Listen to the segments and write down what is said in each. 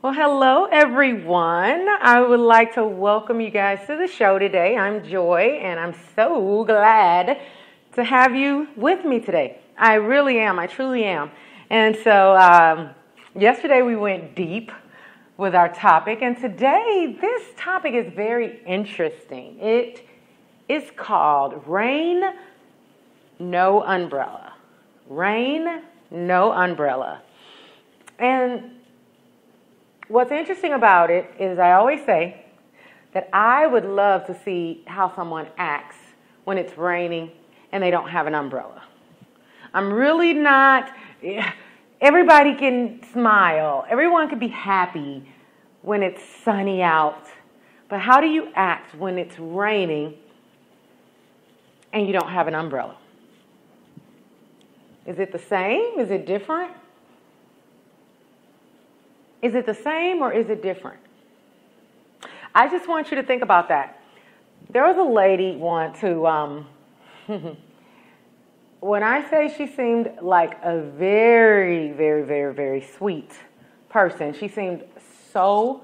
Well, hello, everyone. I would like to welcome you guys to the show today. I'm Joy, and I'm so glad to have you with me today. I really am. I truly am. And so yesterday we went deep with our topic, and today this topic is very interesting. It is called Rain, No Umbrella. Rain, No Umbrella. And what's interesting about it is I always say that I would love to see how someone acts when it's raining and they don't have an umbrella. I'm really not, everybody can smile. Everyone can be happy when it's sunny out. But how do you act when it's raining and you don't have an umbrella? Is it the same? Is it different? Is it the same or is it different? I just want you to think about that. There was a lady once who, when I say she seemed like a very, very, very, very sweet person, she seemed so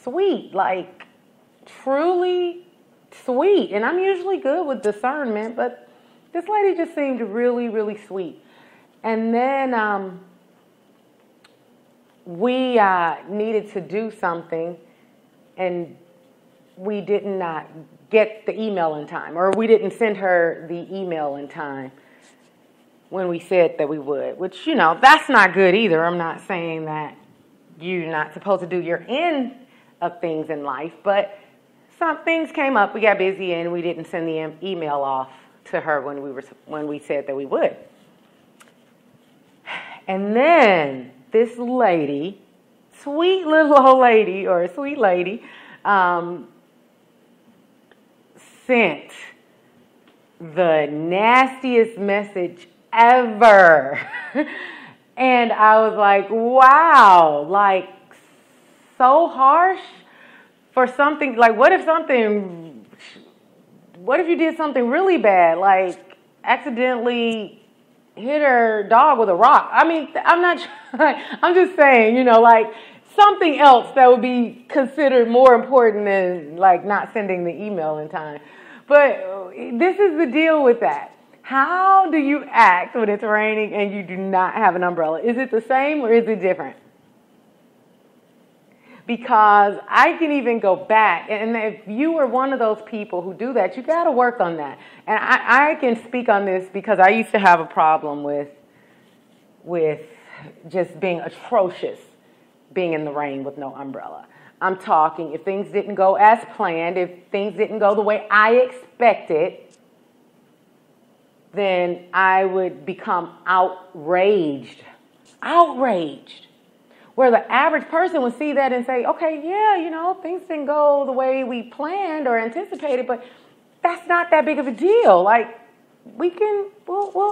sweet, like truly sweet. And I'm usually good with discernment, but this lady just seemed really, really sweet. And then we needed to do something, and we did not get the email in time, or we didn't send her the email in time when we said that we would, which, you know, that's not good either. I'm not saying that you're not supposed to do your end of things in life, but some things came up, we got busy, and we didn't send the email off to her when we said that we would. And then this lady, sweet little old lady, or a sweet lady, sent the nastiest message ever. And I was like, wow, like so harsh for something, like what if you did something really bad, like accidentally hit her dog with a rock? I mean, I'm just saying, you know, like something else that would be considered more important than like not sending the email in time. But this is the deal with that. How do you act when it's raining and you do not have an umbrella? Is it the same or is it different? Because I can even go back, and if you were one of those people who do that, you got to work on that. And I can speak on this because I used to have a problem with just being atrocious, being in the rain with no umbrella. I'm talking if things didn't go as planned, if things didn't go the way I expected, then I would become outraged. Where the average person would see that and say, okay, yeah, you know, things didn't go the way we planned or anticipated, but that's not that big of a deal. Like, we'll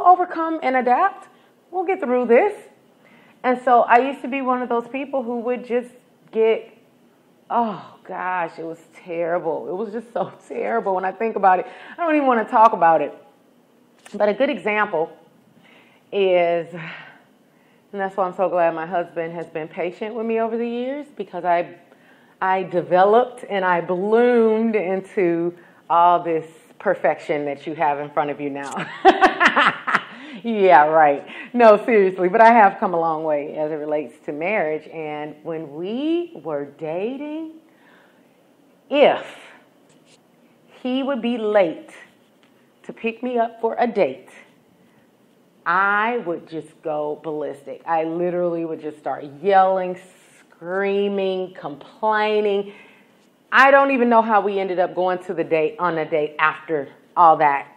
overcome and adapt. We'll get through this. And so I used to be one of those people who would just get, oh gosh, it was terrible. It was just so terrible when I think about it. I don't even want to talk about it. But a good example is, and that's why I'm so glad my husband has been patient with me over the years, because I developed and I bloomed into all this perfection that you have in front of you now. Yeah, right. No, seriously, but I have come a long way as it relates to marriage. And when we were dating, if he would be late to pick me up for a date, I would just go ballistic. I literally would just start yelling, screaming, complaining. I don't even know how we ended up going to the date on a date after all that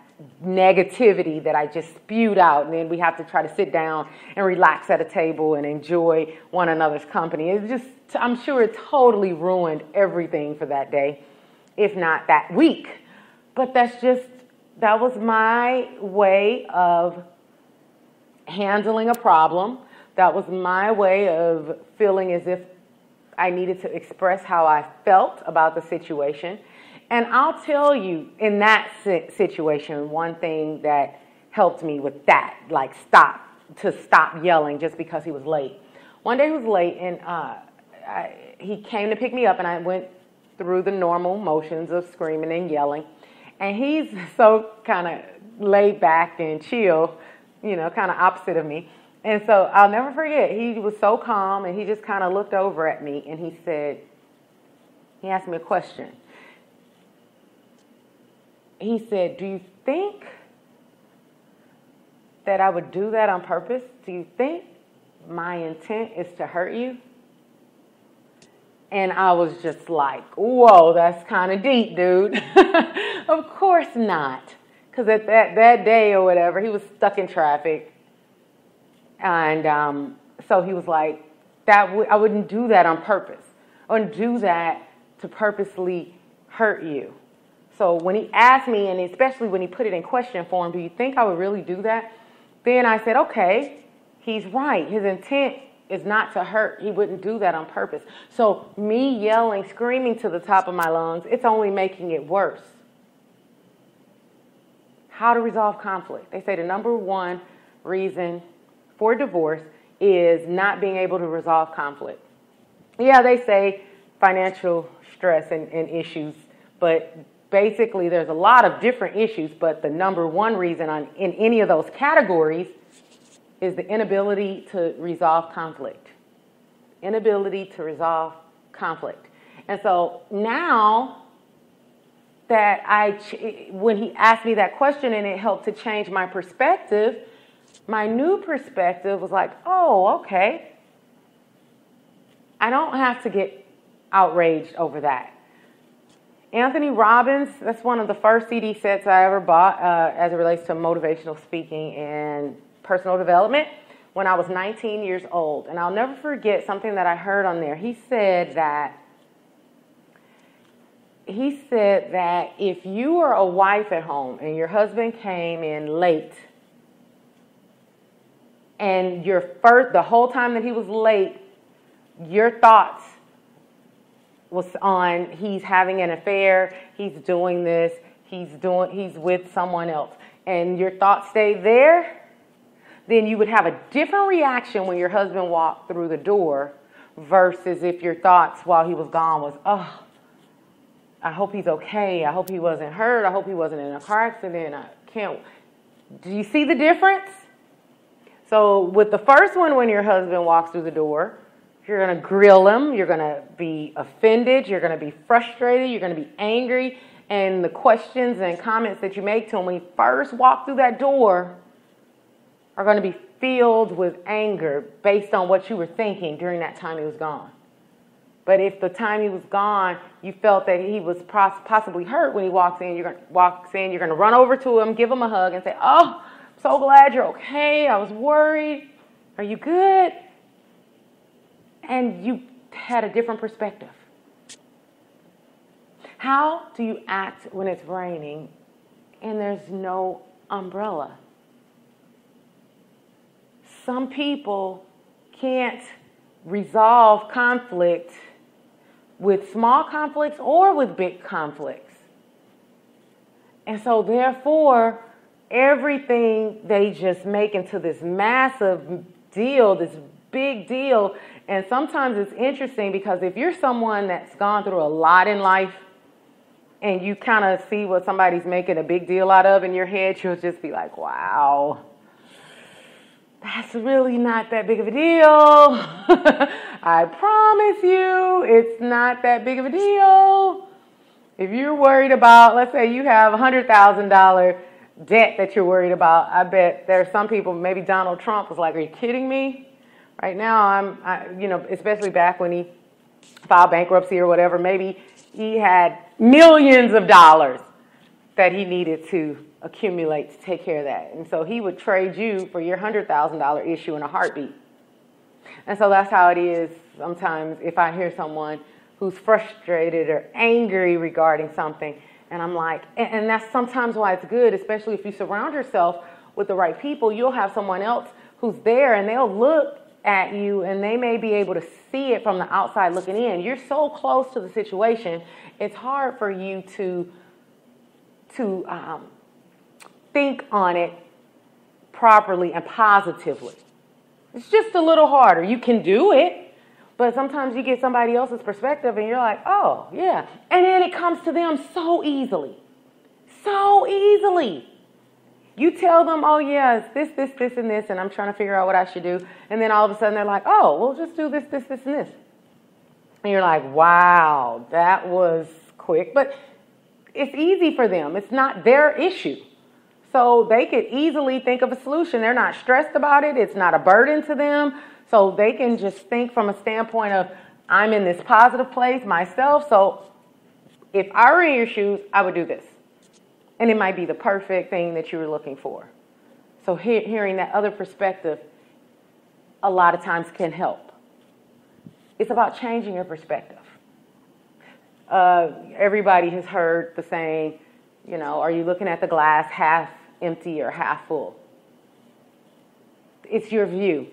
negativity that I just spewed out. And then we have to try to sit down and relax at a table and enjoy one another's company. It just, I'm sure it totally ruined everything for that day, if not that week. But that was my way of handling a problem. That was my way of feeling as if I needed to express how I felt about the situation. And I'll tell you, in that situation, one thing that helped me with that, like stop yelling just because he was late. One day he was late, and he came to pick me up, and I went through the normal motions of screaming and yelling. And he's so kind of laid back and chill, you know, kind of opposite of me. And so I'll never forget, he was so calm, and he just kind of looked over at me, and he asked me a question. He said, "Do you think that I would do that on purpose? Do you think my intent is to hurt you?" And I was just like, whoa, that's kind of deep, dude. Of course not. Because at that day or whatever, he was stuck in traffic. And so he was like, I wouldn't do that on purpose. I wouldn't do that to purposely hurt you. So when he asked me, and especially when he put it in question form, do you think I would really do that? Then I said, okay, he's right. His intent is not to hurt. He wouldn't do that on purpose. So me yelling, screaming to the top of my lungs, it's only making it worse. How to resolve conflict. They say the number one reason for divorce is not being able to resolve conflict. Yeah, they say financial stress and issues, but basically there's a lot of different issues, but the number one reason in any of those categories is the inability to resolve conflict. Inability to resolve conflict. And so now that when he asked me that question and it helped to change my perspective, my new perspective was like, oh, okay. I don't have to get outraged over that. Anthony Robbins, that's one of the first CD sets I ever bought as it relates to motivational speaking and personal development when I was 19 years old. And I'll never forget something that I heard on there. He said that if you were a wife at home and your husband came in late, and the whole time that he was late, your thoughts was on he's having an affair, he's doing this, he's with someone else, and your thoughts stayed there, then you would have a different reaction when your husband walked through the door versus if your thoughts while he was gone was, oh, I hope he's okay, I hope he wasn't hurt, I hope he wasn't in a car accident, do you see the difference? So with the first one, when your husband walks through the door, you're going to grill him, you're going to be offended, you're going to be frustrated, you're going to be angry, and the questions and comments that you make to him when he first walked through that door are going to be filled with anger based on what you were thinking during that time he was gone. But if the time he was gone, you felt that he was possibly hurt when he walks in, you're going to run over to him, give him a hug, and say, oh, so glad you're okay. I was worried. Are you good? And you had a different perspective. How do you act when it's raining and there's no umbrella? Some people can't resolve conflict with small conflicts or with big conflicts. And so therefore, everything they just make into this massive deal, this big deal. And sometimes it's interesting because if you're someone that's gone through a lot in life and you kind of see what somebody's making a big deal out of in your head, you'll just be like, wow, that's really not that big of a deal. I promise you, it's not that big of a deal. If you're worried about, let's say you have $100,000 debt that you're worried about, I bet there are some people, maybe Donald Trump was like, are you kidding me? Right now, especially back when he filed bankruptcy or whatever, maybe he had millions of dollars that he needed to accumulate to take care of that. And so he would trade you for your $100,000 issue in a heartbeat. And so that's how it is sometimes if I hear someone who's frustrated or angry regarding something, and I'm like, and that's sometimes why it's good, especially if you surround yourself with the right people, you'll have someone else who's there and they'll look at you and they may be able to see it from the outside looking in. You're so close to the situation, it's hard for you to think on it properly and positively. It's just a little harder. You can do it, But sometimes you get somebody else's perspective and you're like, oh, yeah. And then it comes to them so easily. So easily. You tell them, oh, yeah, it's this, and this, and I'm trying to figure out what I should do. And then all of a sudden they're like, oh, we'll just do this, and this. And you're like, wow, that was quick. But it's easy for them. It's not their issue. So they could easily think of a solution. They're not stressed about it. It's not a burden to them. So they can just think from a standpoint of, I'm in this positive place myself. So if I were in your shoes, I would do this. And it might be the perfect thing that you were looking for. So hearing that other perspective a lot of times can help. It's about changing your perspective. Everybody has heard the saying, you know, are you looking at the glass half empty or half full? It's your view.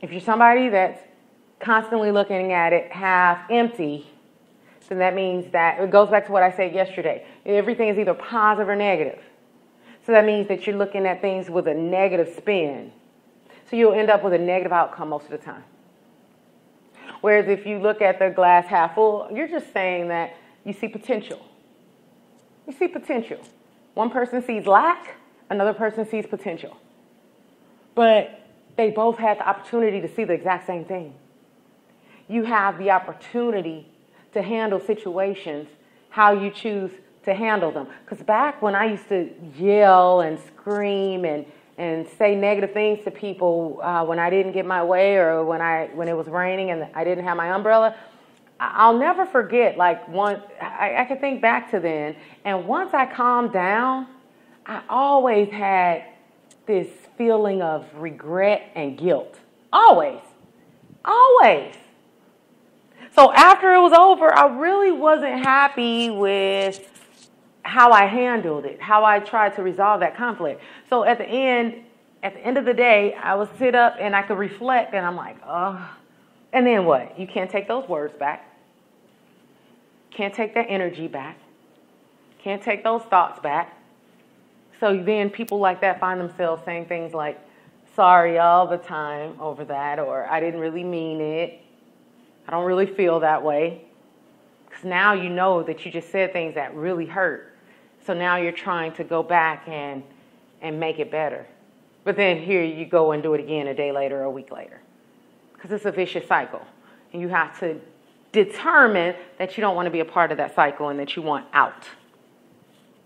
If you're somebody that's constantly looking at it half empty, then that means that it goes back to what I said yesterday. Everything is either positive or negative. So that means that you're looking at things with a negative spin. So you'll end up with a negative outcome most of the time. Whereas if you look at the glass half full, you're just saying that you see potential. You see potential. One person sees lack, another person sees potential. But they both had the opportunity to see the exact same thing. You have the opportunity to handle situations how you choose to handle them. Because back when I used to yell and scream and say negative things to people when I didn't get my way or when it was raining and I didn't have my umbrella, I'll never forget, I could think back to then, and once I calmed down, I always had this feeling of regret and guilt. Always. So after it was over, I really wasn't happy with how I handled it, how I tried to resolve that conflict. So at the end of the day, I would sit up and I could reflect and I'm like, oh, and then what? You can't take those words back. Can't take that energy back. Can't take those thoughts back. So then people like that find themselves saying things like, sorry all the time over that, or I didn't really mean it. I don't really feel that way. Because now you know that you just said things that really hurt. So now you're trying to go back and make it better. But then here you go and do it again a day later or a week later. Because it's a vicious cycle. And you have to determine that you don't want to be a part of that cycle and that you want out.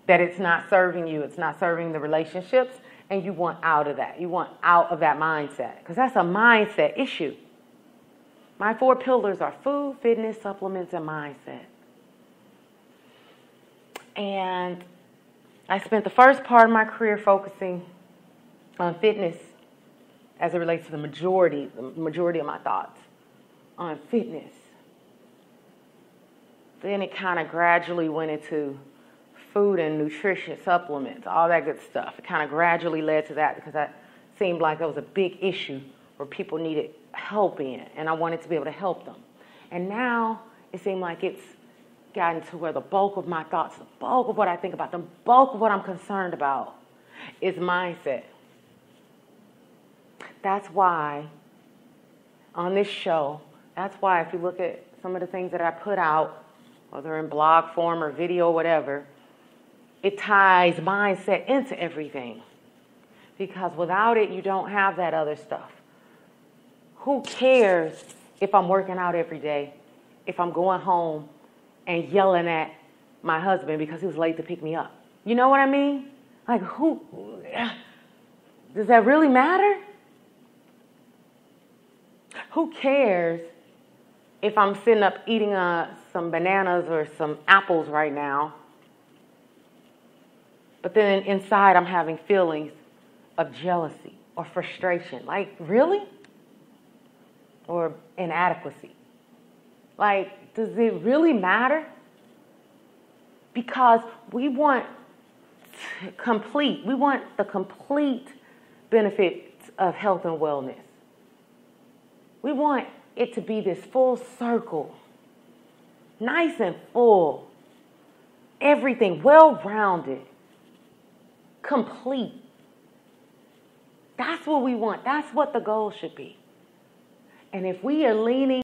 That it's not serving you, it's not serving the relationships, and you want out of that. You want out of that mindset. Because that's a mindset issue. My 4 pillars are food, fitness, supplements, and mindset. And I spent the first part of my career focusing on fitness as it relates to the majority of my thoughts on fitness. Then it kind of gradually went into food and nutrition, supplements, all that good stuff. It kind of gradually led to that because that seemed like it was a big issue where people needed help in, and I wanted to be able to help them. And now it seemed like it's gotten to where the bulk of my thoughts, the bulk of what I think about, the bulk of what I'm concerned about is mindset. That's why on this show, that's why if you look at some of the things that I put out, whether in blog form or video or whatever, it ties mindset into everything. Because without it, you don't have that other stuff. Who cares if I'm working out every day, if I'm going home and yelling at my husband because he was late to pick me up? You know what I mean? Like, does that really matter? Who cares if I'm sitting up eating some bananas or some apples right now, but then inside I'm having feelings of jealousy or frustration? Like, really? Or inadequacy. Like, does it really matter? Because we want the complete benefits of health and wellness. We want it to be this full circle, nice and full, everything well-rounded, complete. That's what we want. That's what the goal should be. And if we are leaning